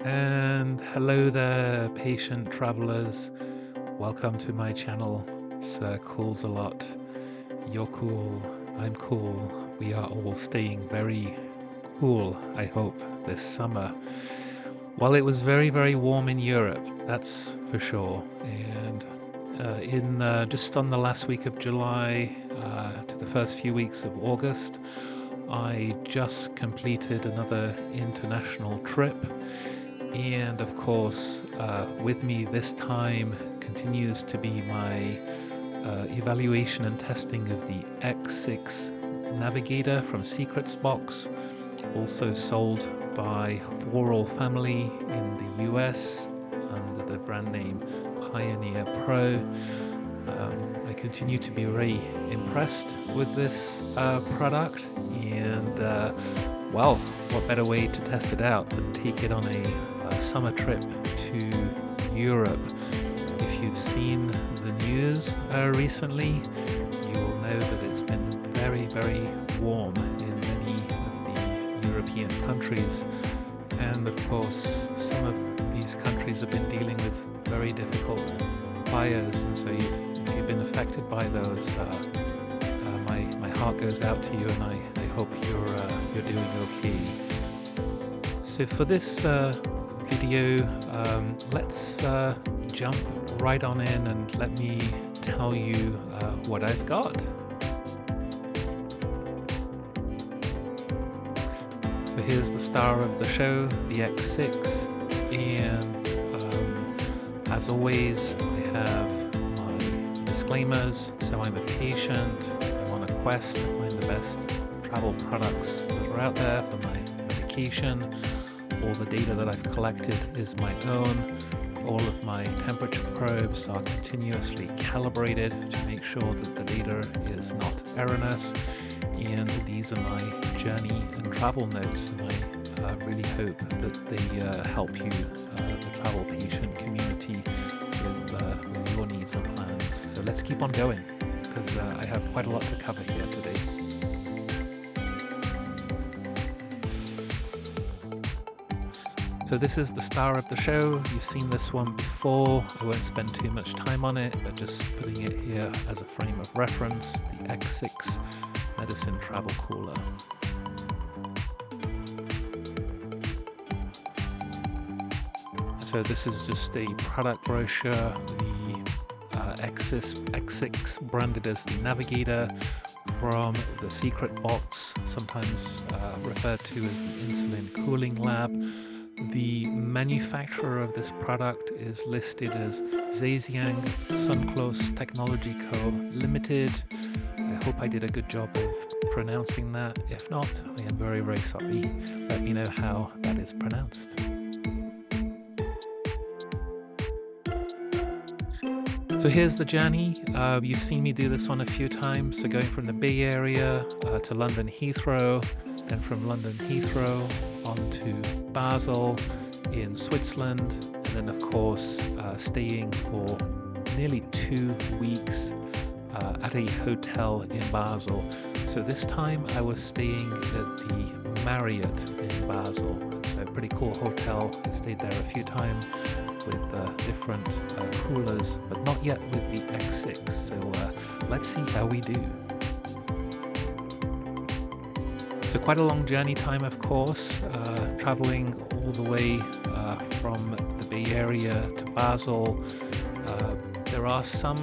And hello there, patient travelers. Welcome to my channel, Sir Koolzalot. You're cool, I'm cool. We are all staying very cool, I hope, this summer. Well, it was very, very warm in Europe, that's for sure. And just on the last week of July to the first few weeks of August, I just completed another international trip. And of course, with me this time continues to be my evaluation and testing of the X6 Navigator from Secrets Box, also sold by Floral Family in the US under the brand name Pioneer Pro. I continue to be very impressed with this product, and well, what better way to test it out than take it on a summer trip to Europe. If you've seen the news recently, you will know that it's been very, very warm in many of the European countries. And of course, some of these countries have been dealing with very difficult fires. And so if you've been affected by those, my heart goes out to you, and I hope you're doing okay. So for this video, let's jump right on in and let me tell you what I've got. So here's the star of the show, the X6, and as always, I have my disclaimers. So I'm a patient, I'm on a quest to find the best travel products that are out there for my medication. All the data that I've collected is my own. All of my temperature probes are continuously calibrated to make sure that the data is not erroneous. And these are my journey and travel notes, and I really hope that they help you, the travel patient community, with your needs and plans. So let's keep on going, because I have quite a lot to cover here today. So this is the star of the show. You've seen this one before. I won't spend too much time on it, but just putting it here as a frame of reference, the X6 Medicine Travel Cooler. So this is just a product brochure, the X6 branded as the Navigator from the Secret Box, sometimes referred to as the Insulin Cooling Lab. The manufacturer of this product is listed as Zhejiang Sunclose Technology Co. Limited. I hope I did a good job of pronouncing that. If not, I am very, very sorry. Let me know how that is pronounced. So here's the journey. You've seen me do this one a few times. So going from the Bay Area to London Heathrow, then from London Heathrow on to Basel in Switzerland, and then of course staying for nearly 2 weeks at a hotel in Basel. So this time I was staying at the Marriott in Basel. It's a pretty cool hotel. I stayed there a few times with different coolers, but not yet with the X6. So let's see how we do. So quite a long journey time, of course, traveling all the way from the Bay Area to Basel. There are some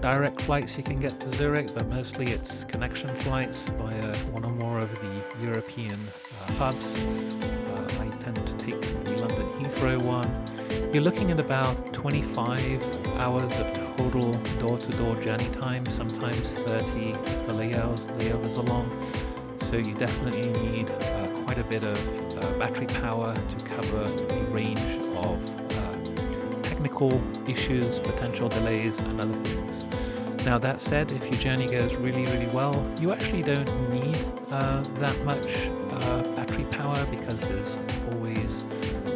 direct flights you can get to Zurich, but mostly it's connection flights via one or more of the European hubs. I tend to take the London Heathrow one. You're looking at about 25 hours of total door-to-door journey time, sometimes 30 if the layovers are long. So you definitely need quite a bit of battery power to cover a range of technical issues, potential delays, and other things. Now that said, if your journey goes really, really well, you actually don't need that much battery power, because there's always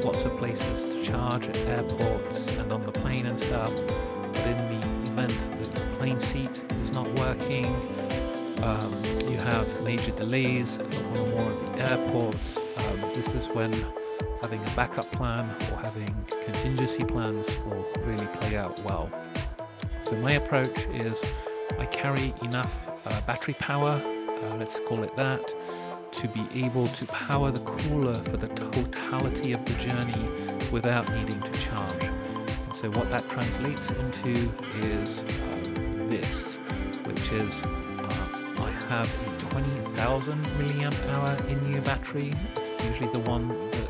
lots of places to charge at airports and on the plane and stuff. But in the event that the plane seat is not working, you have major delays at one or more of the airports, this is when having a backup plan or having contingency plans will really play out well. So my approach is I carry enough battery power, let's call it that, to be able to power the cooler for the totality of the journey without needing to charge. And so what that translates into is this, which is I have a 20,000 milliamp hour in-use battery. It's usually the one that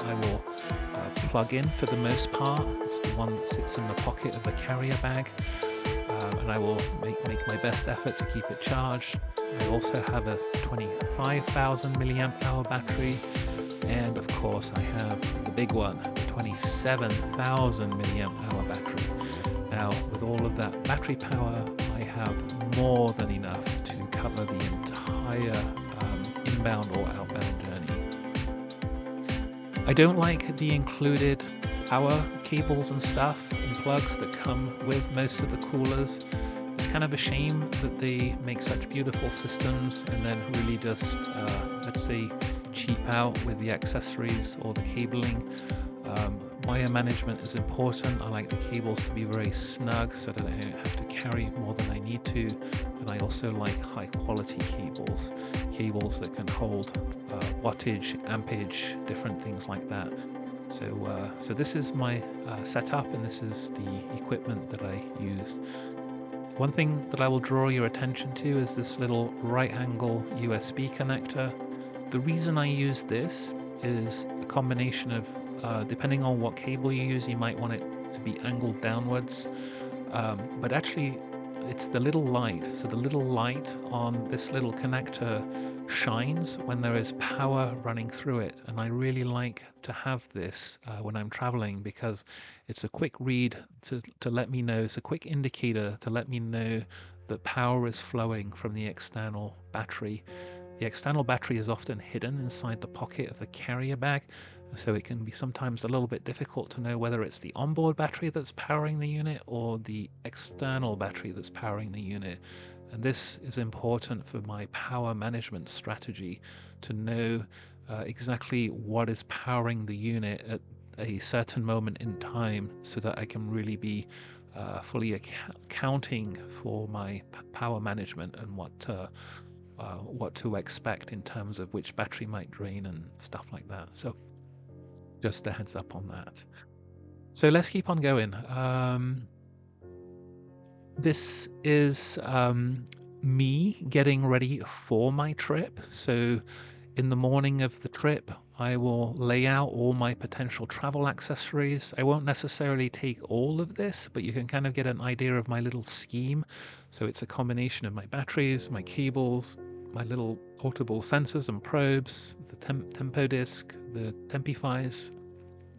I will plug in for the most part. It's the one that sits in the pocket of the carrier bag, and I will make my best effort to keep it charged. I also have a 25,000 milliamp hour battery, and of course I have the big one, the 27,000 milliamp hour battery. Now, with all of that battery power, I have more than enough to cover the entire inbound or outbound journey. I don't like the included power cables and stuff and plugs that come with most of the coolers. It's kind of a shame that they make such beautiful systems and then really just, let's say, cheap out with the accessories or the cabling. Wire management is important. I like the cables to be very snug so that I don't have to carry more than I need to. And I also like high quality cables that can hold wattage, ampage, different things like that. So this is my setup, and this is the equipment that I use. One thing that I will draw your attention to is this little right angle USB connector. The reason I use this is a combination of, depending on what cable you use, you might want it to be angled downwards, but actually it's the little light. So the little light on this little connector shines when there is power running through it, and I really like to have this when I'm traveling, because it's a quick read to let me know, it's a quick indicator to let me know that power is flowing from the external battery. The external battery is often hidden inside the pocket of the carrier bag, so it can be sometimes a little bit difficult to know whether it's the onboard battery that's powering the unit or the external battery that's powering the unit. And this is important for my power management strategy, to know exactly what is powering the unit at a certain moment in time, so that I can really be fully accounting for my power management and what to expect in terms of which battery might drain and stuff like that. So just a heads up on that. So let's keep on going. This is me getting ready for my trip. So in the morning of the trip, I will lay out all my potential travel accessories. I won't necessarily take all of this, but you can kind of get an idea of my little scheme. So it's a combination of my batteries, my cables, my little portable sensors and probes, the tempo disc, the Tempi-fis.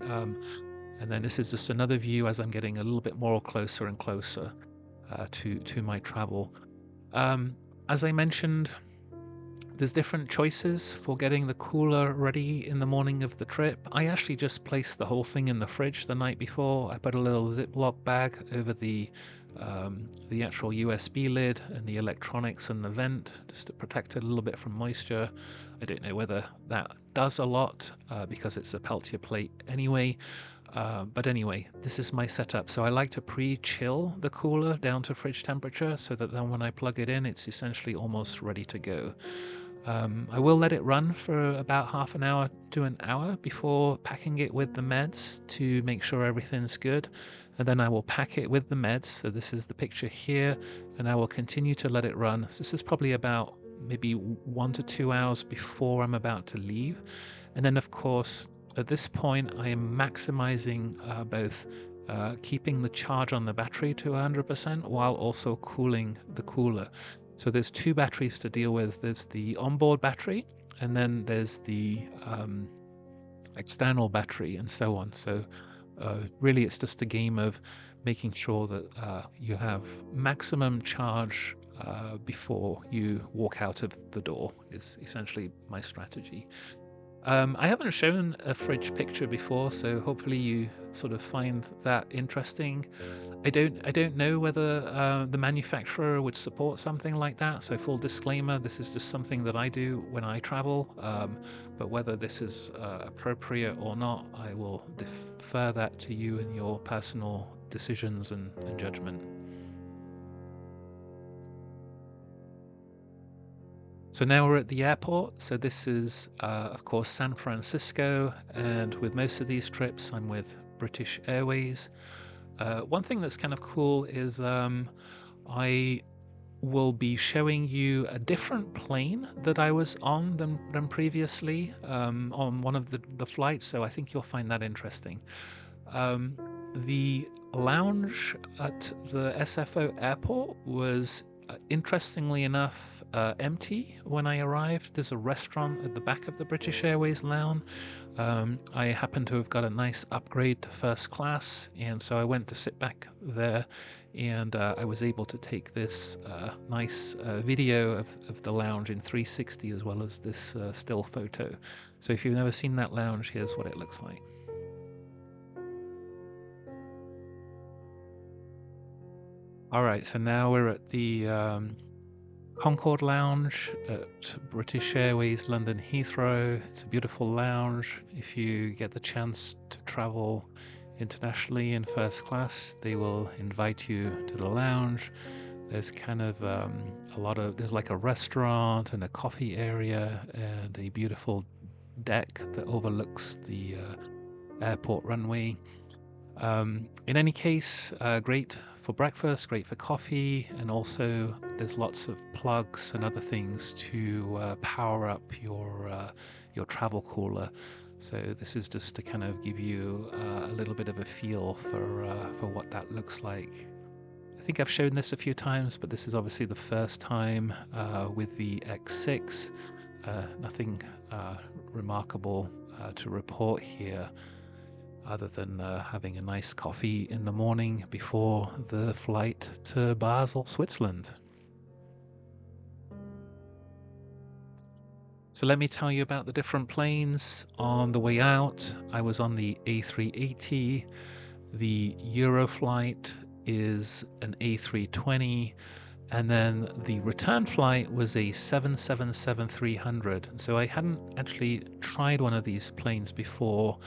And then this is just another view as I'm getting a little bit more closer and closer to my travel. As I mentioned, there's different choices for getting the cooler ready in the morning of the trip. I actually just placed the whole thing in the fridge the night before. I put a little Ziploc bag over the actual USB lid and the electronics and the vent, just to protect it a little bit from moisture. I don't know whether that does a lot because it's a Peltier plate anyway. But anyway, this is my setup. So I like to pre-chill the cooler down to fridge temperature, so that then when I plug it in, it's essentially almost ready to go. I will let it run for about half an hour to an hour before packing it with the meds to make sure everything's good. And then I will pack it with the meds. So this is the picture here, and I will continue to let it run. So this is probably about maybe 1 to 2 hours before I'm about to leave. And then of course, at this point, I am maximizing both keeping the charge on the battery to 100% while also cooling the cooler. So there's two batteries to deal with. There's the onboard battery, and then there's the external battery, and so on. So really it's just a game of making sure that you have maximum charge before you walk out of the door, is essentially my strategy. I haven't shown a fridge picture before, so hopefully you sort of find that interesting. I don't know whether the manufacturer would support something like that. So full disclaimer, this is just something that I do when I travel. But whether this is appropriate or not, I will defer that to you and your personal decisions and judgment. So now we're at the airport. So this is, of course, San Francisco. And with most of these trips, I'm with British Airways. One thing that's kind of cool is I will be showing you a different plane that I was on than previously on one of the flights. So I think you'll find that interesting. The lounge at the SFO airport was interestingly enough empty when I arrived. There's a restaurant at the back of the British Airways lounge. I happened to have got a nice upgrade to first class, and so I went to sit back there, and I was able to take this nice video of the lounge in 360 as well as this still photo. So if you've never seen that lounge, here's what it looks like. All right, so now we're at the Concorde Lounge at British Airways London Heathrow. It's a beautiful lounge. If you get the chance to travel internationally in first class, they will invite you to the lounge. There's kind of there's like a restaurant and a coffee area and a beautiful deck that overlooks the airport runway. In any case, great for breakfast, great for coffee, and also there's lots of plugs and other things to power up your travel cooler. So this is just to kind of give you a little bit of a feel for what that looks like. I think I've shown this a few times, but this is obviously the first time with the X6. Nothing remarkable to report here, other than having a nice coffee in the morning before the flight to Basel, Switzerland. So let me tell you about the different planes. On the way out, I was on the A380. The Euroflight is an A320. And then the return flight was a 777-300. So I hadn't actually tried one of these planes before.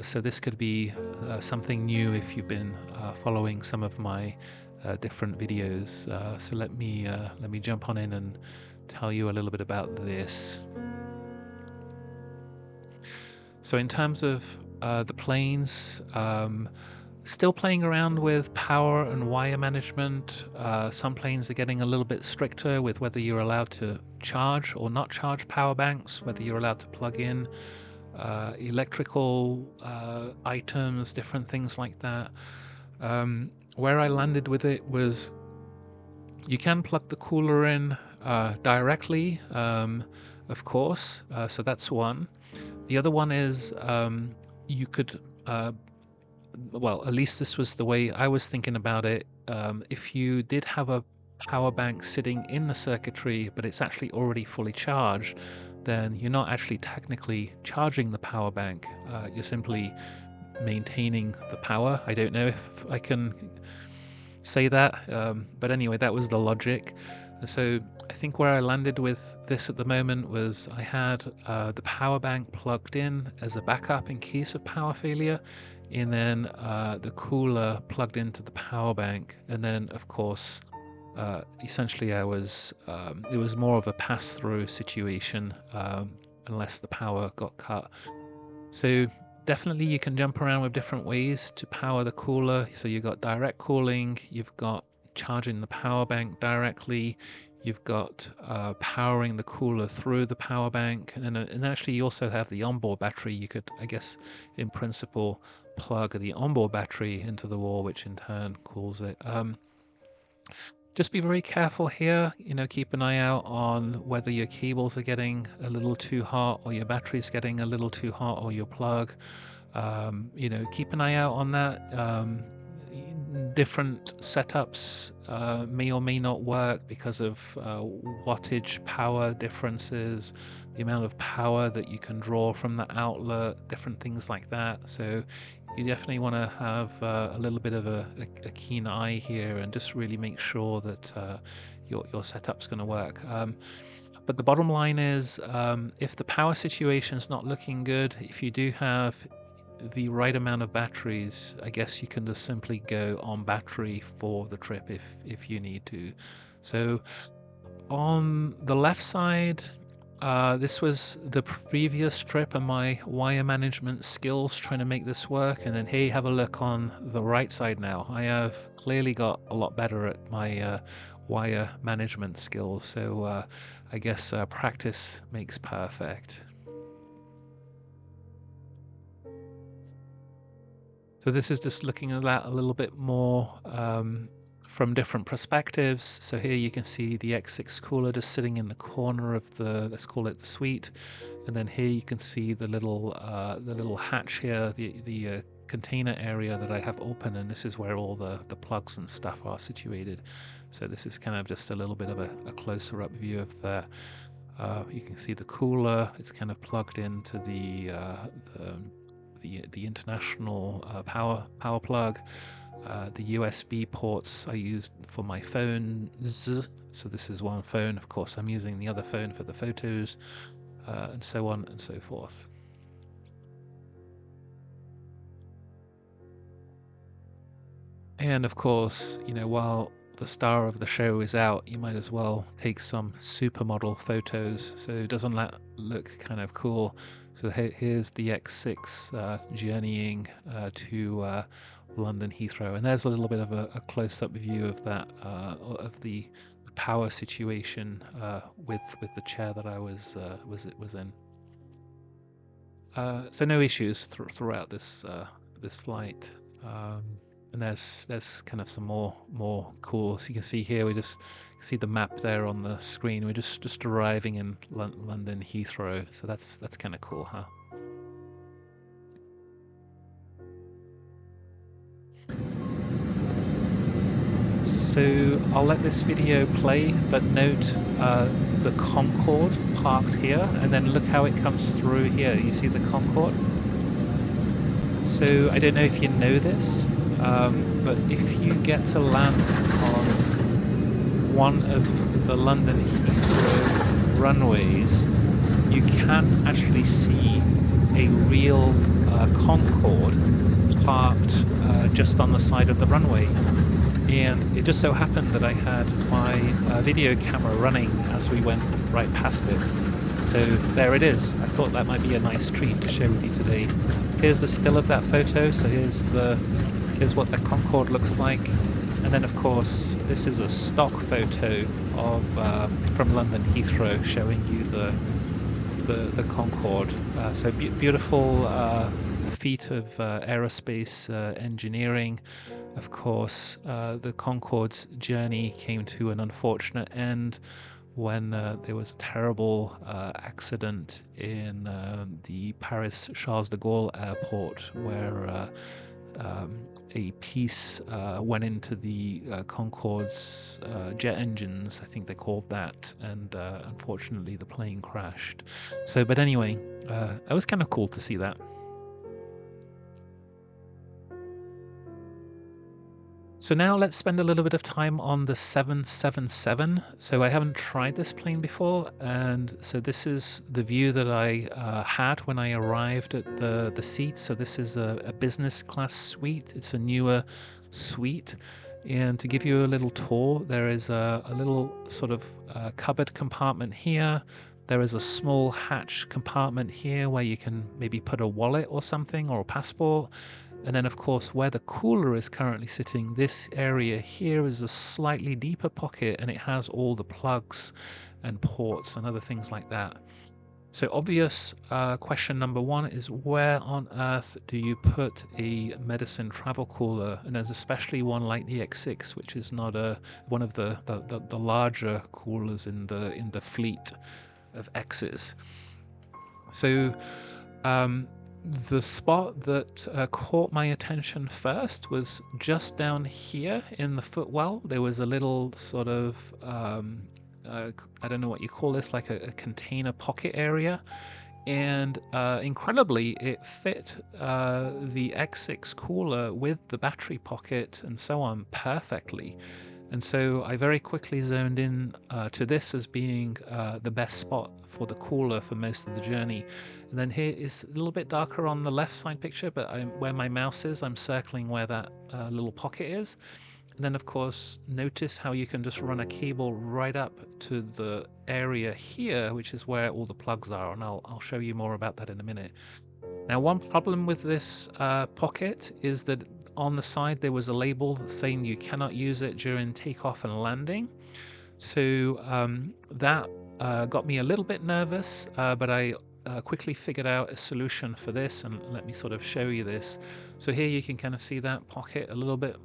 So this could be something new if you've been following some of my different videos. So let me jump on in and tell you a little bit about this. So in terms of the planes, still playing around with power and wire management. Some planes are getting a little bit stricter with whether you're allowed to charge or not charge power banks, whether you're allowed to plug in electrical items, different things like that. Where I landed with it was you can plug the cooler in directly, of course, so that's one. The other one is you could, well, at least this was the way I was thinking about it. If you did have a power bank sitting in the circuitry, but it's actually already fully charged, then you're not actually technically charging the power bank. You're simply maintaining the power. I don't know if I can say that, but anyway, that was the logic. And so I think where I landed with this at the moment was I had the power bank plugged in as a backup in case of power failure, and then the cooler plugged into the power bank, and then of course essentially I was it was more of a pass-through situation unless the power got cut. So definitely you can jump around with different ways to power the cooler. So you've got direct cooling, you've got charging the power bank directly, you've got powering the cooler through the power bank, and actually you also have the onboard battery. You could, I guess, in principle, plug the onboard battery into the wall, which in turn cools it. Just be very careful here, keep an eye out on whether your cables are getting a little too hot or your battery's getting a little too hot or your plug. Keep an eye out on that. different setups may or may not work because of wattage power differences, the amount of power that you can draw from the outlet, different things like that. So you definitely want to have a little bit of a keen eye here and just really make sure that your setup's going to work. But the bottom line is, if the power situation is not looking good, if you do have the right amount of batteries, I guess you can just simply go on battery for the trip if you need to. So on the left side, this was the previous trip and my wire management skills trying to make this work. And then hey, have a look on the right side now. I have clearly got a lot better at my wire management skills. So I guess practice makes perfect. So this is just looking at that a little bit more from different perspectives. So here you can see the X6 cooler just sitting in the corner of the, let's call it the suite. And then here you can see the little hatch here, the container area that I have open, and this is where all the plugs and stuff are situated. So this is kind of just a little bit of a closer up view of the, you can see the cooler, it's kind of plugged into the international power plug. The USB ports I used for my phones. So this is one phone. Of course, I'm using the other phone for the photos, and so on and so forth. And of course, you know, while the star of the show is out, you might as well take some supermodel photos so it doesn't look kind of cool. So here's the X6 journeying to London Heathrow, and there's a little bit of a close-up view of that of the power situation with the chair that I was in. So no issues throughout this this flight. And there's kind of some more cool. So you can see here, we just see the map there on the screen. We're just arriving in London Heathrow, so that's kind of cool, huh? So I'll let this video play, but note the Concorde parked here, and then look how it comes through here. You see the Concorde? So I don't know if you know this, but if you get to land on one of the London Heathrow runways, you can actually see a real Concorde parked just on the side of the runway. And it just so happened that I had my video camera running as we went right past it. So there it is. I thought that might be a nice treat to share with you today. Here's the still of that photo. So here's what the Concorde looks like. And then of course, this is a stock photo of from London Heathrow showing you the Concorde. So beautiful feat of aerospace engineering. Of course, the Concorde's journey came to an unfortunate end when there was a terrible accident in the Paris Charles de Gaulle airport, where a piece went into the Concorde's jet engines, I think they called that, and unfortunately the plane crashed. So, but anyway, it was kind of cool to see that. So now let's spend a little bit of time on the 777. So I haven't tried this plane before, and so this is the view that I had when I arrived at the seat. So this is a business class suite. It's a newer suite. And to give you a little tour, there is a little sort of cupboard compartment here. There is a small hatch compartment here where you can maybe put a wallet or something, or a passport. And then of course, where the cooler is currently sitting, this area here is a slightly deeper pocket, and it has all the plugs and ports and other things like that. So obvious question number one is, where on earth do you put a medicine travel cooler? And there's especially one like the X6, which is not one of the larger coolers in the fleet of X's. So The spot that caught my attention first was just down here in the footwell. There was a little sort of, I don't know what you call this, like a container pocket area. And incredibly, it fit the X6 cooler with the battery pocket and so on perfectly. And so I very quickly zoned in to this as being the best spot for the cooler for most of the journey. And then here is a little bit darker on the left side picture, but where my mouse is, I'm circling where that little pocket is. And then of course, notice how you can just run a cable right up to the area here, which is where all the plugs are. And I'll show you more about that in a minute. Now, one problem with this pocket is that on the side there was a label saying you cannot use it during takeoff and landing. So that got me a little bit nervous, but I quickly figured out a solution for this, and let me sort of show you this. So here you can kind of see that pocket a little bit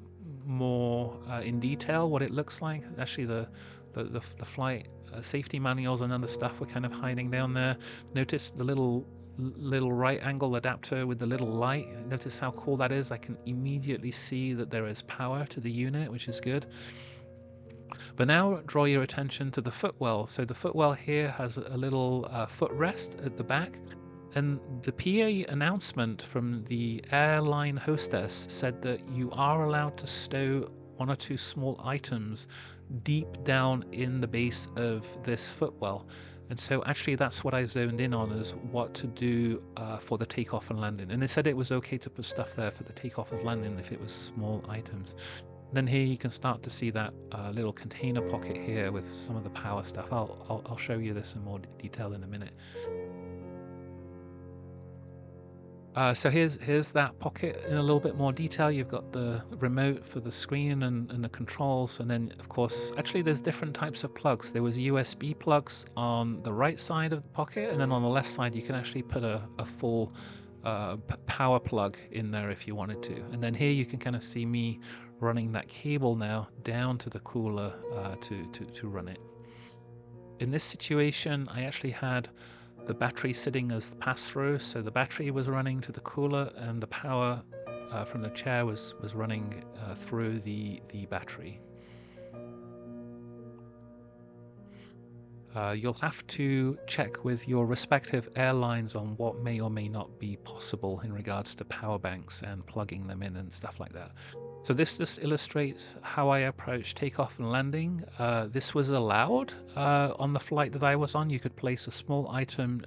more in detail, what it looks like. Actually, the flight safety manuals and other stuff were kind of hiding down there. Notice the little right angle adapter with the little light. Notice how cool that is. I can immediately see that there is power to the unit, which is good. But now draw your attention to the footwell. So the footwell here has a little footrest at the back. And the PA announcement from the airline hostess said that you are allowed to stow one or two small items deep down in the base of this footwell. And so actually that's what I zoned in on, is what to do for the takeoff and landing. And they said it was okay to put stuff there for the takeoff and landing if it was small items. Then here you can start to see that little container pocket here with some of the power stuff. I'll show you this in more detail in a minute. So here's that pocket in a little bit more detail. You've got the remote for the screen and the controls, and then of course, actually there's different types of plugs. There was USB plugs on the right side of the pocket, and then on the left side you can actually put a full power plug in there if you wanted to. And then here you can kind of see me running that cable now down to the cooler to run it. In this situation, I actually had the battery sitting as the pass-through, so the battery was running to the cooler and the power from the chair was running through the battery. You'll have to check with your respective airlines on what may or may not be possible in regards to power banks and plugging them in and stuff like that. So this just illustrates how I approach takeoff and landing. This was allowed on the flight that I was on. You could place a small item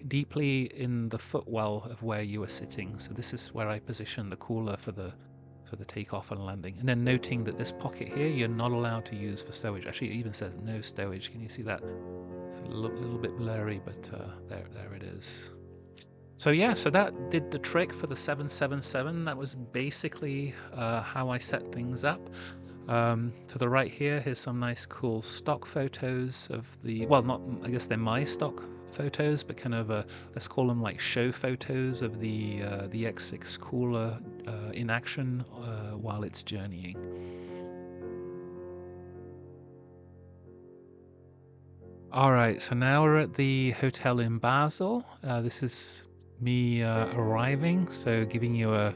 deeply in the footwell of where you were sitting. So this is where I positioned the cooler for the takeoff and landing. And then noting that this pocket here, you're not allowed to use for stowage. Actually, it even says no stowage. Can you see that? It's a little bit blurry, but there it is. So yeah, so that did the trick for the 777. That was basically how I set things up. To the right here, here's some nice cool stock photos of the, well, not, I guess they're my stock photos, but kind of let's call them like show photos of the X6 cooler in action while it's journeying. All right, so now we're at the hotel in Basel. This is me arriving, so giving you a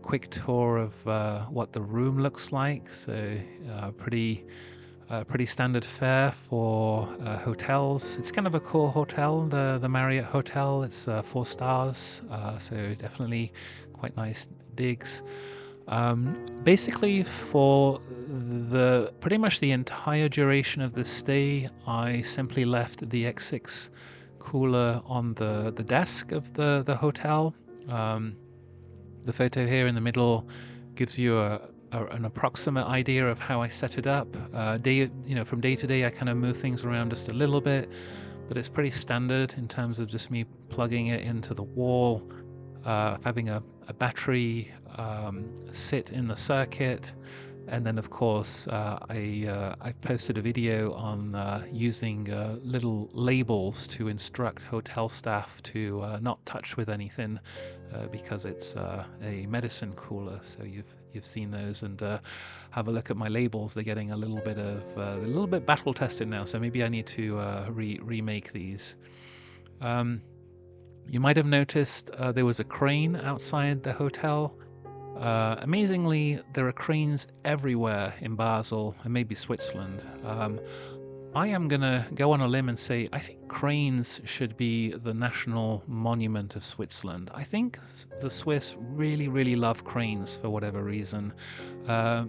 quick tour of what the room looks like. So pretty standard fare for hotels. It's kind of a cool hotel, the Marriott Hotel. It's 4 stars, so definitely quite nice digs. Basically, for the pretty much the entire duration of the stay, I simply left the X6 cooler on the desk of the hotel. The photo here in the middle gives you an approximate idea of how I set it up. From day to day, I kind of move things around just a little bit, but it's pretty standard in terms of just me plugging it into the wall, having a battery sit in the circuit, and then of course I posted a video on using little labels to instruct hotel staff to not touch with anything because it's a medicine cooler. So you've seen those, and have a look at my labels. They're getting a little bit battle tested now, so maybe I need to remake these. You might have noticed there was a crane outside the hotel. Amazingly, there are cranes everywhere in Basel and maybe Switzerland. I am going to go on a limb and say I think cranes should be the national monument of Switzerland. I think the Swiss really, really love cranes for whatever reason.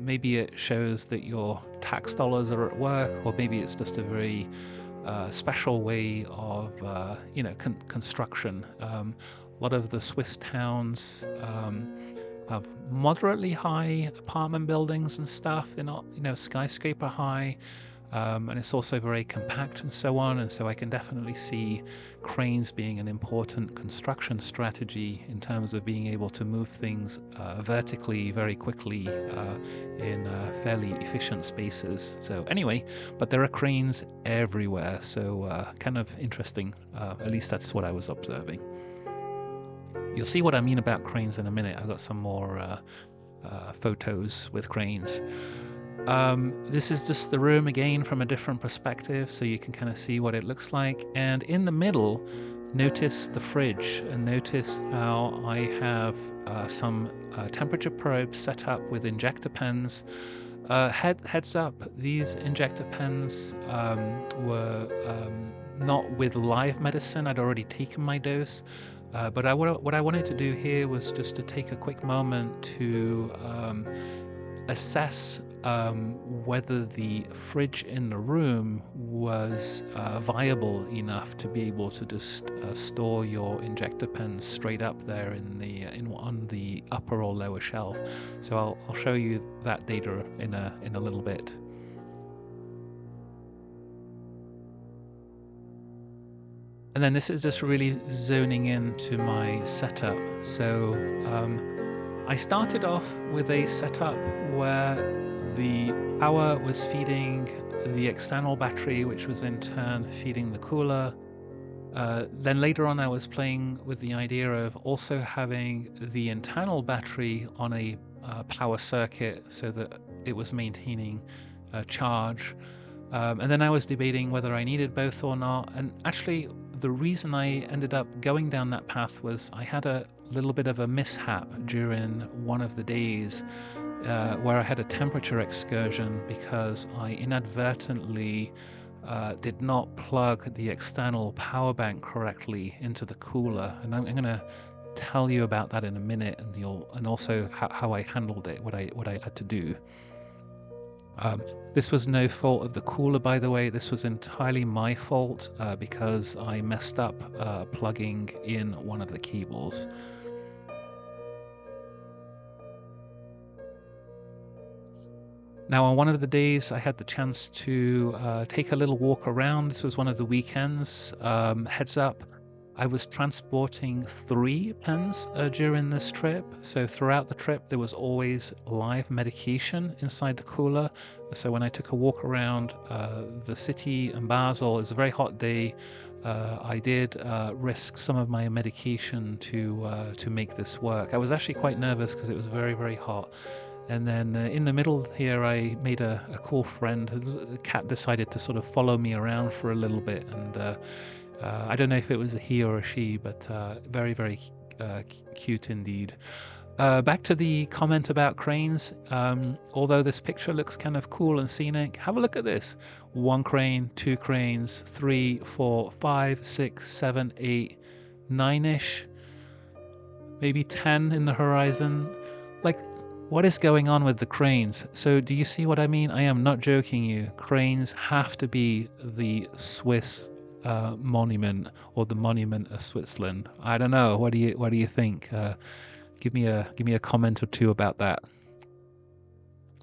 Maybe it shows that your tax dollars are at work, or maybe it's just a very special way of construction. A lot of the Swiss towns have moderately high apartment buildings and stuff. They're not skyscraper high, and it's also very compact and so on. And so I can definitely see cranes being an important construction strategy in terms of being able to move things vertically very quickly in fairly efficient spaces. So anyway, but there are cranes everywhere, so kind of interesting. At least that's what I was observing. You'll see what I mean about cranes in a minute. I've got some more photos with cranes. This is just the room again from a different perspective, so you can kind of see what it looks like. And in the middle, notice the fridge, and notice how I have some temperature probes set up with injector pens. Heads up, these injector pens were not with live medicine. I'd already taken my dose. But what I wanted to do here was just to take a quick moment to assess whether the fridge in the room was viable enough to be able to just store your injector pens straight up there on the upper or lower shelf. So I'll show you that data in a little bit. And then this is just really zoning into my setup. So I started off with a setup where the power was feeding the external battery, which was in turn feeding the cooler. Then later on I was playing with the idea of also having the internal battery on a power circuit so that it was maintaining charge. And then I was debating whether I needed both or not. And actually, the reason I ended up going down that path was I had a little bit of a mishap during one of the days where I had a temperature excursion because I inadvertently did not plug the external power bank correctly into the cooler. And I'm going to tell you about that in a minute, and also how I handled it, what I had to do. This was no fault of the cooler, by the way. This was entirely my fault because I messed up plugging in one of the cables. Now, on one of the days, I had the chance to take a little walk around. This was one of the weekends. Heads up, I was transporting 3 pens during this trip. So throughout the trip, there was always live medication inside the cooler. So when I took a walk around the city in Basel, it was a very hot day. I did risk some of my medication to make this work. I was actually quite nervous because it was very, very hot. And then in the middle here, I made a cool friend. The cat decided to sort of follow me around for a little bit, and I don't know if it was a he or a she, but very, very cute indeed. Back to the comment about cranes. Although this picture looks kind of cool and scenic, have a look at this. 1 crane, 2 cranes, 3, 4, 5, 6, 7, 8, 9-ish, maybe 10 in the horizon. Like, what is going on with the cranes? So do you see what I mean? I am not joking you. Cranes have to be the Swiss monument, or the monument of Switzerland. I don't know. What do you think? Give me a comment or two about that.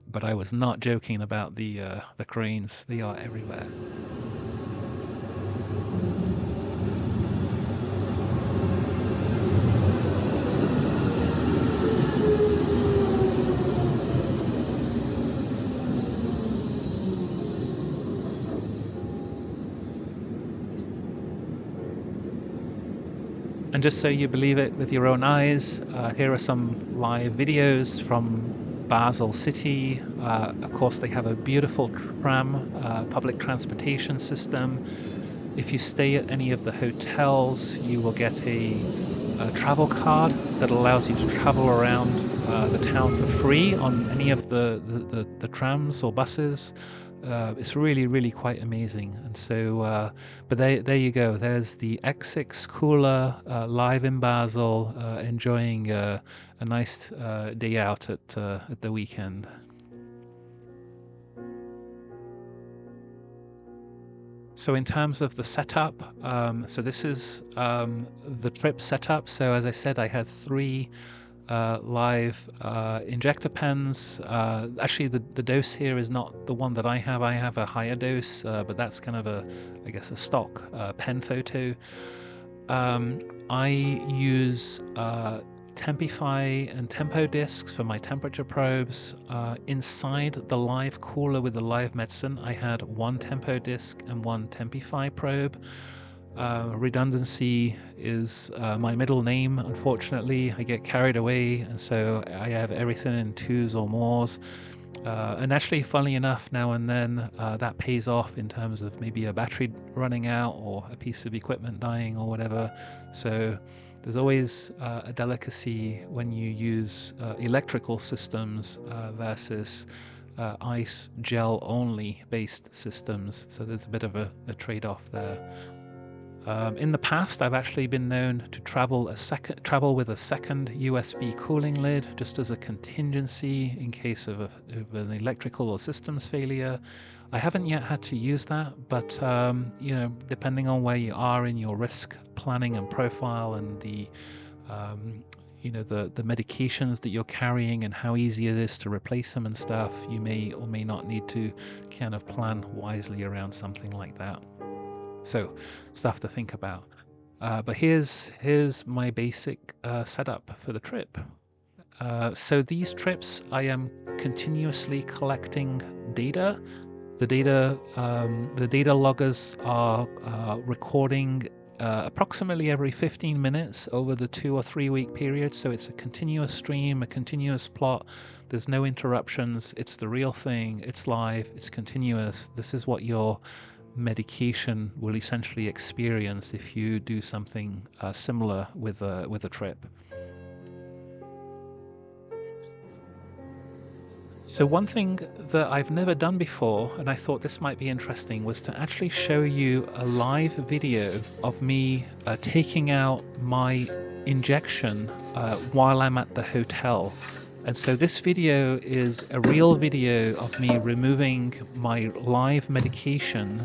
But I was not joking about the cranes. They are everywhere. And just so you believe it with your own eyes, here are some live videos from Basel City. Of course, they have a beautiful tram, public transportation system. If you stay at any of the hotels, you will get a travel card that allows you to travel around the town for free on any of the trams or buses. It's really quite amazing. And so, but there you go. There's the X6 cooler live in Basel, enjoying a nice day out at the weekend. So in terms of the setup, so this is the trip setup. So as I said, I had 3 live injector pens. Actually, the dose here is not the one that I have. I have a higher dose, but that's kind of I guess, a stock pen photo. I use Tempi-fi and tempo discs for my temperature probes. Inside the live cooler with the live medicine, I had 1 tempo disc and 1 Tempi-fi probe. Redundancy is my middle name, unfortunately. I get carried away, and so I have everything in 2s or mores. And actually, funnily enough, now and then that pays off in terms of maybe a battery running out or a piece of equipment dying or whatever. So there's always a delicacy when you use electrical systems versus ice gel only based systems. So there's a bit of a trade-off there. In the past, I've actually been known to travel with a second USB cooling lid, just as a contingency in case of an electrical or systems failure. I haven't yet had to use that, but you know, depending on where you are in your risk planning and profile, and the you know, the medications that you're carrying and how easy it is to replace them and stuff, you may or may not need to kind of plan wisely around something like that. So stuff to think about. But here's my basic setup for the trip. So these trips, I am continuously collecting data. The data loggers are recording approximately every 15 minutes over the 2 or 3 week period. So it's a continuous stream, a continuous plot. There's no interruptions. It's the real thing. It's live. It's continuous. This is what your medication will essentially experience if you do something similar with a trip. So one thing that I've never done before, and I thought this might be interesting, was to actually show you a live video of me taking out my injection while I'm at the hotel. And so this video is a real video of me removing my live medication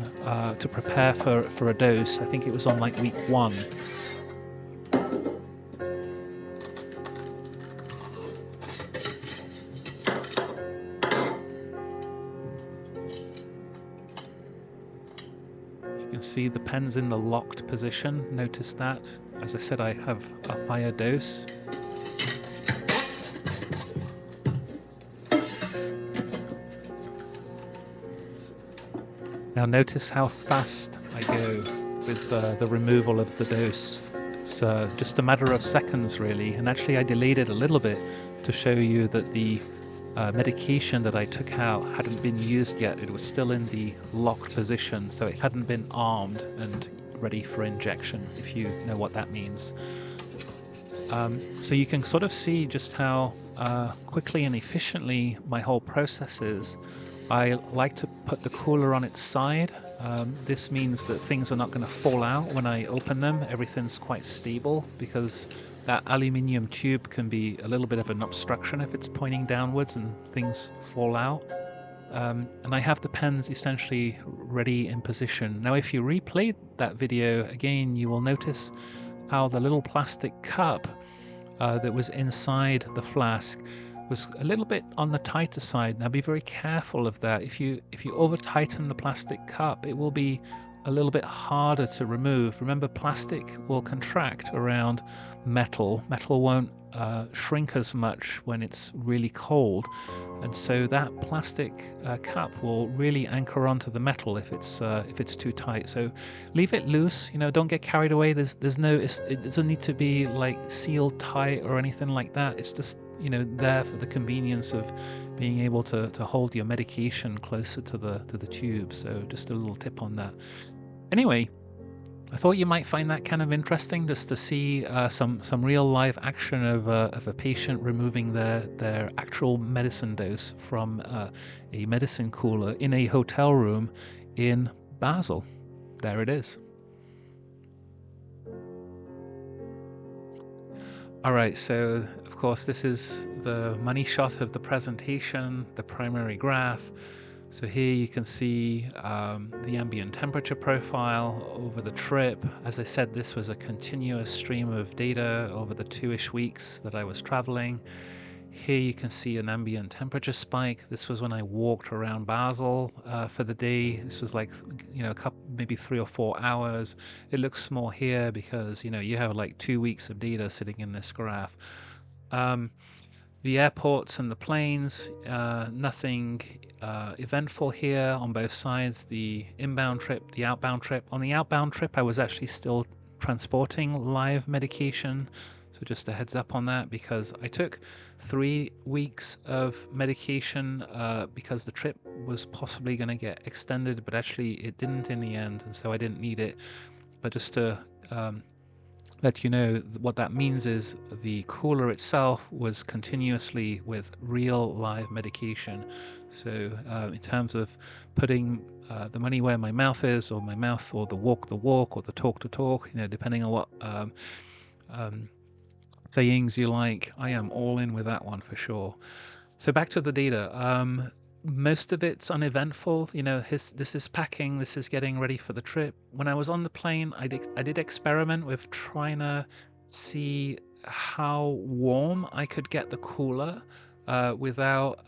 to prepare for a dose. I think it was on like week 1. You can see the pen's in the locked position. Notice that. As I said, I have a higher dose. Now notice how fast I go with the removal of the dose. It's just a matter of seconds really, and actually I delayed it a little bit to show you that the medication that I took out hadn't been used yet. It was still in the locked position, so it hadn't been armed and ready for injection, if you know what that means. So you can sort of see just how quickly and efficiently my whole process is. I like to put the cooler on its side. This means that things are not going to fall out when I open them. Everything's quite stable because that aluminium tube can be a little bit of an obstruction if it's pointing downwards and things fall out. And I have the pens essentially ready in position. Now if you replay that video again, you will notice how the little plastic cup that was inside the flask was a little bit on the tighter side. Now be very careful of that. If you over tighten the plastic cup, it will be a little bit harder to remove. Remember, plastic will contract around metal. Metal won't shrink as much when it's really cold, and so that plastic cup will really anchor onto the metal if it's too tight. So leave it loose. You know, don't get carried away. There's no. It doesn't need to be like sealed tight or anything like that. It's just, you know, there for the convenience of being able to hold your medication closer to the tube. So just a little tip on that. Anyway, I thought you might find that kind of interesting, just to see some real live action of a patient removing their actual medicine dose from a medicine cooler in a hotel room in Basel. There it is. All right, so of course this is the money shot of the presentation, the primary graph. So here you can see the ambient temperature profile over the trip. As I said, this was a continuous stream of data over the 2-ish weeks that I was traveling. Here you can see an ambient temperature spike. This was when I walked around Basel for the day. This was like, a couple, maybe 3 or 4 hours. It looks small here because, you have like 2 weeks of data sitting in this graph. The airports and the planes, nothing eventful here on both sides. The inbound trip, the outbound trip. On the outbound trip, I was actually still transporting live medication. So just a heads up on that, because I took 3 weeks of medication because the trip was possibly going to get extended, but actually it didn't in the end, and so I didn't need it. But just to let you know, what that means is the cooler itself was continuously with real live medication. So in terms of putting the money where my mouth is, or my mouth, or the walk, or the talk, depending on what sayings you like, I am all in with that one for sure. So back to the data. Most of it's uneventful. This is packing, this is getting ready for the trip. When I was on the plane, I did experiment with trying to see how warm I could get the cooler without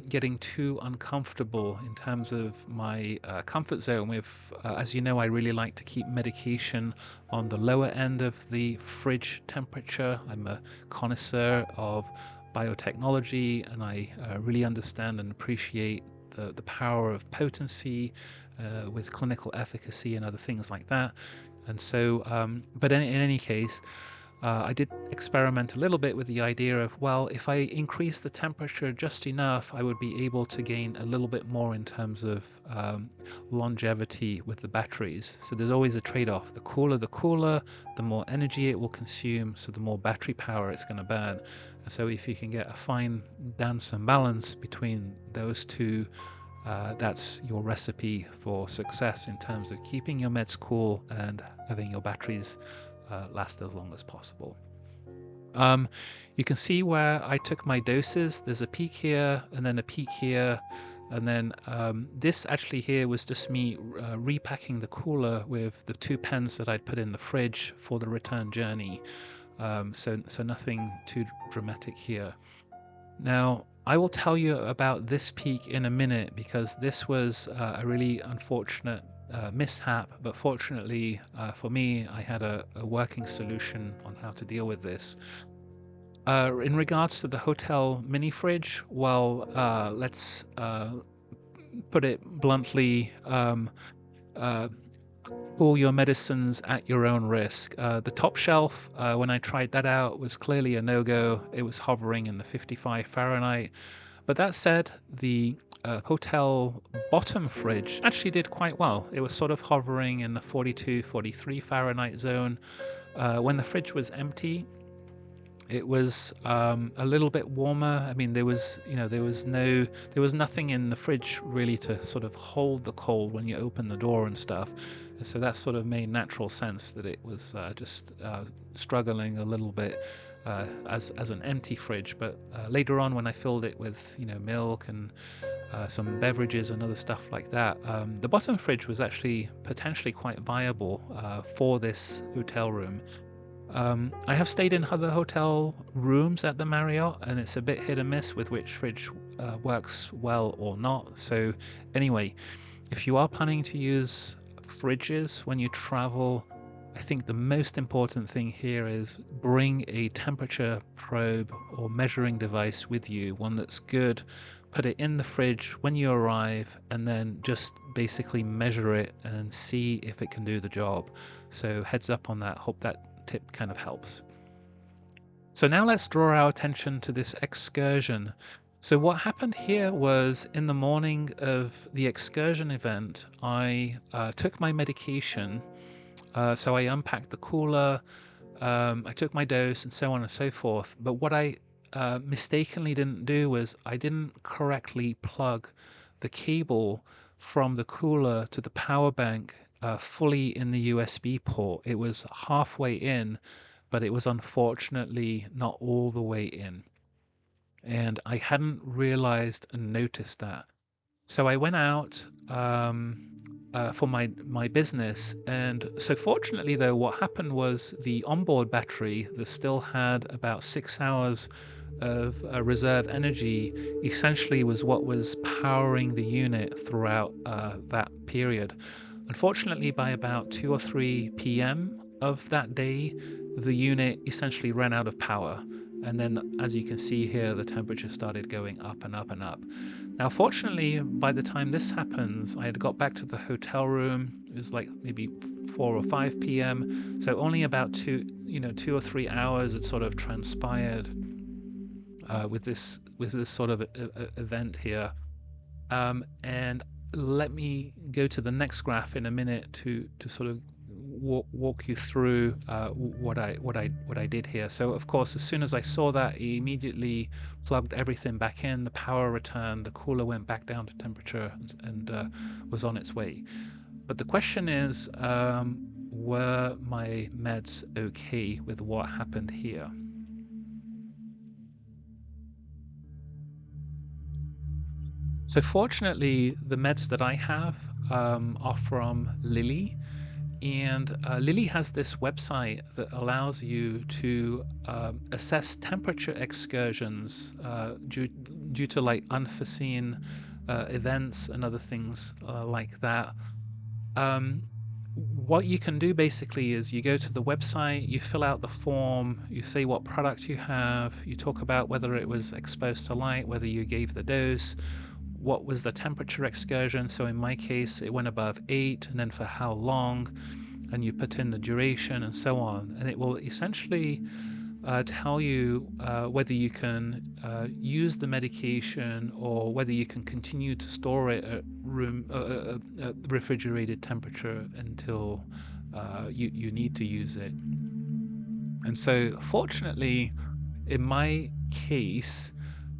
getting too uncomfortable in terms of my comfort zone. As you know, I really like to keep medication on the lower end of the fridge temperature. I'm a connoisseur of biotechnology, and I really understand and appreciate the power of potency with clinical efficacy and other things like that. And so, but in any case, I did experiment a little bit with the idea of, well, if I increase the temperature just enough, I would be able to gain a little bit more in terms of longevity with the batteries. So there's always a trade-off. The cooler, the more energy it will consume, so the more battery power it's going to burn. And so if you can get a fine dance and balance between those two, that's your recipe for success in terms of keeping your meds cool and having your batteries last as long as possible. You can see where I took my doses. There's a peak here and then a peak here, and then this actually here was just me repacking the cooler with the 2 pens that I'd put in the fridge for the return journey. So nothing too dramatic here. Now, I will tell you about this peak in a minute, because this was a really unfortunate mishap, but fortunately for me, I had a working solution on how to deal with this. In regards to the hotel mini fridge, well, let's put it bluntly, cool your medicines at your own risk. The top shelf, when I tried that out, was clearly a no-go. It was hovering in the 55 Fahrenheit. But that said, the hotel bottom fridge actually did quite well. It was sort of hovering in the 42, 43 Fahrenheit zone. When the fridge was empty, it was a little bit warmer. I mean, there was nothing in the fridge really to sort of hold the cold when you open the door and stuff. And so that sort of made natural sense that it was just struggling a little bit as an empty fridge. But later on, when I filled it with milk and some beverages and other stuff like that, the bottom fridge was actually potentially quite viable for this hotel room. I have stayed in other hotel rooms at the Marriott, and it's a bit hit and miss with which fridge works well or not. So anyway, if you are planning to use fridges when you travel, I think the most important thing here is bring a temperature probe or measuring device with you, one that's good. Put it in the fridge when you arrive, and then just basically measure it and see if it can do the job. So heads up on that. Hope that tip kind of helps. So now let's draw our attention to this excursion. So what happened here was, in the morning of the excursion event, I took my medication So I unpacked the cooler, I took my dose, and so on and so forth. But what I mistakenly didn't do was I didn't correctly plug the cable from the cooler to the power bank fully in the USB port. It was halfway in, but it was unfortunately not all the way in. And I hadn't realized and noticed that. So I went out for my business, and so fortunately, though, what happened was the onboard battery that still had about 6 hours of reserve energy essentially was what was powering the unit throughout that period. Unfortunately, by about 2 or 3 p.m. of that day, the unit essentially ran out of power. And then, as you can see here, the temperature started going up and up and up. Now, fortunately, by the time this happens, I had got back to the hotel room. It was like maybe 4 or 5 p.m. So only about 2 or 3 hours had sort of transpired with this sort of event here. And let me go to the next graph in a minute to sort of walk you through what I did here. So of course, as soon as I saw that, I immediately plugged everything back in. The power returned. The cooler went back down to temperature and was on its way. But the question is, were my meds okay with what happened here? So fortunately, the meds that I have are from Lilly, and Lilly has this website that allows you to assess temperature excursions due to like unforeseen events and other things like that. Um, what you can do basically is you go to the website, you fill out the form, you say what product you have, you talk about whether it was exposed to light, whether you gave the dose, what was the temperature excursion. So in my case, it went above 8, and then for how long, and you put in the duration and so on. And it will essentially tell you whether you can use the medication or whether you can continue to store it at refrigerated temperature until you need to use it. And so, fortunately, in my case,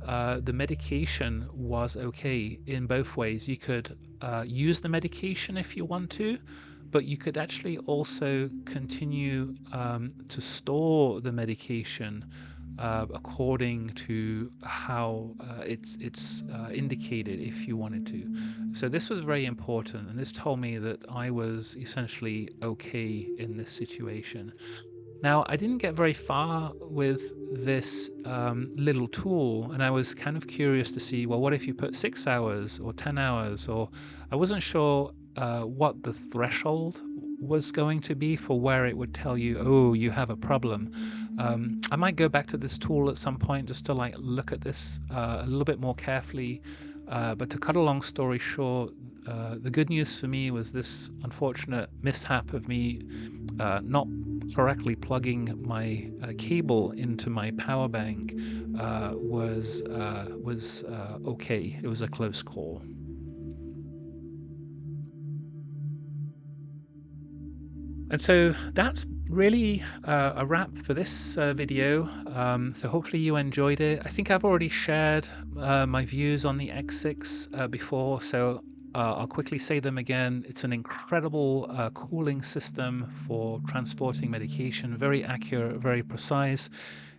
the medication was okay in both ways. You could use the medication if you want to, but you could actually also continue to store the medication according to how it's indicated if you wanted to. So this was very important, and this told me that I was essentially okay in this situation. Now, I didn't get very far with this little tool, and I was kind of curious to see, well, what if you put 6 hours or 10 hours? Or I wasn't sure what the threshold was going to be for where it would tell you, oh, you have a problem. I might go back to this tool at some point just to like look at this a little bit more carefully. But to cut a long story short, the good news for me was this unfortunate mishap of me not correctly plugging my cable into my power bank was okay. It was a close call. And so that's really a wrap for this video. So hopefully you enjoyed it. I think I've already shared my views on the X6 before, so I'll quickly say them again. It's an incredible cooling system for transporting medication, very accurate, very precise.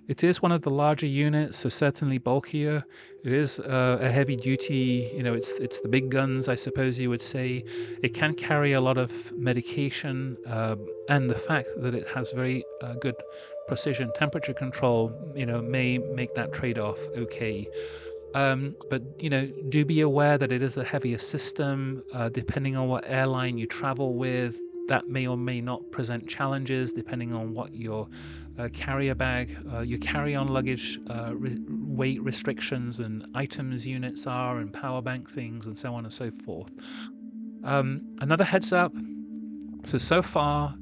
It is one of the larger units, so certainly bulkier. It is a heavy duty, it's the big guns, I suppose you would say. It can carry a lot of medication, and the fact that it has very good precision temperature control, may make that trade-off okay. But do be aware that it is a heavier system. Depending on what airline you travel with, that may or may not present challenges depending on what your carrier bag, your carry-on luggage weight restrictions and items units are, and power bank things, and so on and so forth. Another heads up. So far,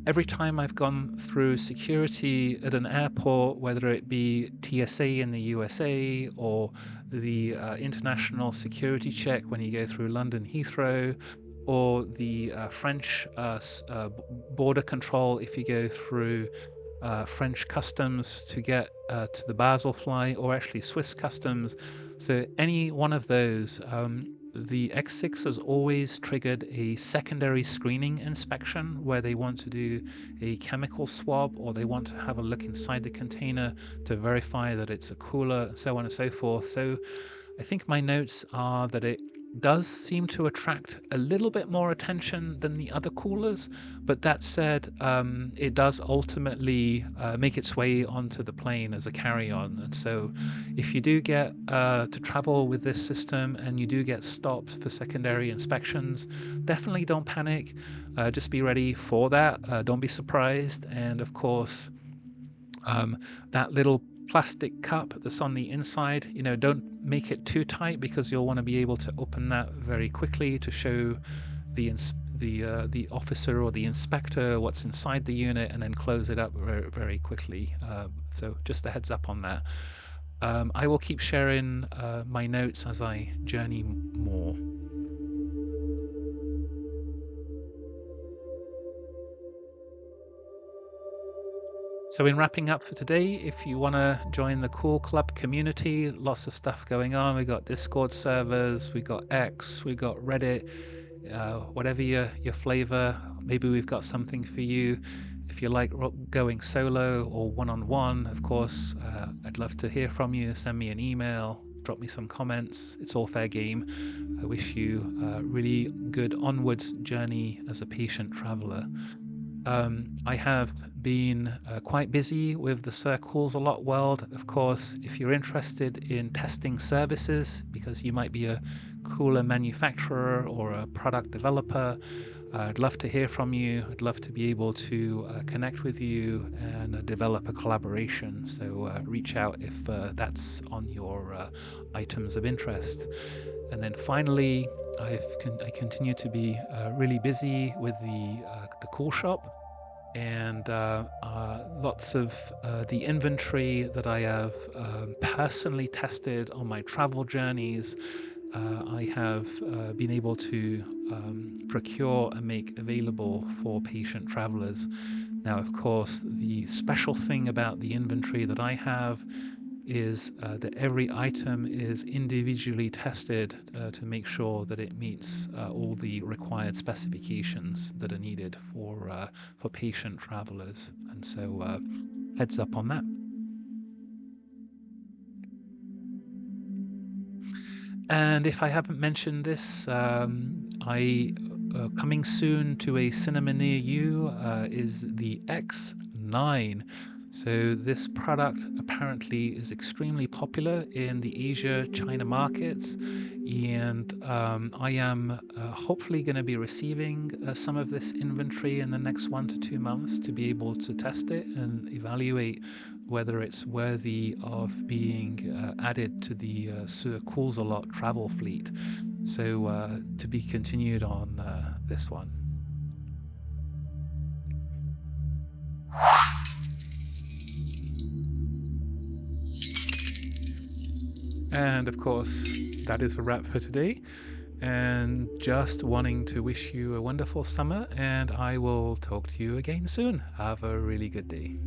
every time I've gone through security at an airport, whether it be TSA in the USA or the international security check when you go through London Heathrow, or the French border control if you go through French customs to get to the Basel flight, or actually Swiss customs. So any one of those, the X6 has always triggered a secondary screening inspection where they want to do a chemical swab, or they want to have a look inside the container to verify that it's a cooler, and so on and so forth. So I think my notes are that it does seem to attract a little bit more attention than the other coolers, but that said, it does ultimately make its way onto the plane as a carry-on. And so if you do get to travel with this system and you do get stopped for secondary inspections, definitely don't panic. Just be ready for that. Don't be surprised. And of course, that little plastic cup that's on the inside, don't make it too tight, because you'll want to be able to open that very quickly to show the officer or the inspector what's inside the unit, and then close it up very, very quickly. So just a heads up on that. I will keep sharing my notes as I journey more. So in wrapping up for today, if you want to join the Cool Club community, lots of stuff going on. We got Discord servers, we got X, we got Reddit, whatever your flavor. Maybe we've got something for you. If you like going solo or one-on-one, of course, I'd love to hear from you. Send me an email, drop me some comments. It's all fair game. I wish you a really good onwards journey as a patient traveler. I have been quite busy with the Sir Koolzalot world. Of course, if you're interested in testing services, because you might be a cooler manufacturer or a product developer, I'd love to hear from you. I'd love to be able to connect with you and develop a collaboration. So reach out if that's on your items of interest. And then finally, I continue to be really busy with the Cool Shop, and lots of the inventory that I have personally tested on my travel journeys. I have been able to procure and make available for patient travelers. Now, of course, the special thing about the inventory that I have is that every item is individually tested to make sure that it meets all the required specifications that are needed for patient travelers. And so heads up on that. And if I haven't mentioned this, coming soon to a cinema near you is the X9. So this product apparently is extremely popular in the Asia, China markets, and I am hopefully going to be receiving some of this inventory in the next 1 to 2 months to be able to test it and evaluate whether it's worthy of being added to the Sir Koolzalot travel fleet. So to be continued on this one. And of course, that is a wrap for today. And just wanting to wish you a wonderful summer, and I will talk to you again soon. Have a really good day.